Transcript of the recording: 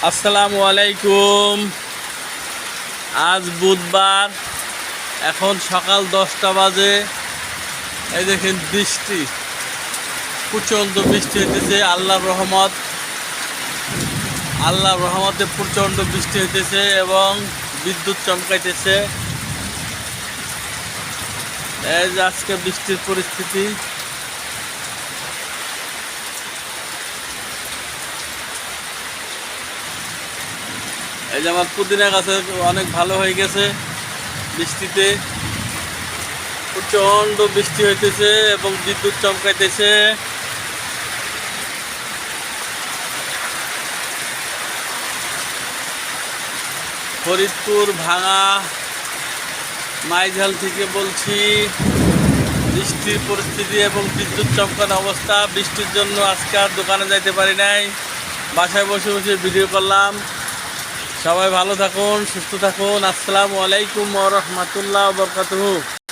আসসালামু আলাইকুম। আজ বুধবার, এখন সকাল 10টা বাজে। এই দেখেন বৃষ্টি, প্রচণ্ড বৃষ্টি হইতেছে। আল্লাহর রহমতে প্রচণ্ড বৃষ্টি হইতেছে এবং বিদ্যুৎ চমকাইতেছে। এই যে আজকে বৃষ্টির পরিস্থিতি। এই যে আমার পুদিনা গাছে অনেক ভালো হয়ে গেছে বৃষ্টিতে। প্রচণ্ড বৃষ্টি হইতেছে এবং বিদ্যুৎ চমকাইতেছে। ফরিদপুর ভাঙা মাইঝাল থেকে বলছি। বৃষ্টির পরিস্থিতি এবং বিদ্যুৎ চমকানো অবস্থা। বৃষ্টির জন্য আজকে আর দোকানে যাইতে পারি নাই, বাসায় বসে বসে ভিডিও করলাম। সবাই ভালো থাকুন, সুস্থ থাকুন। আসসালামু আলাইকুম ওয়া রাহমাতুল্লাহি ওয়া বারাকাতুহু।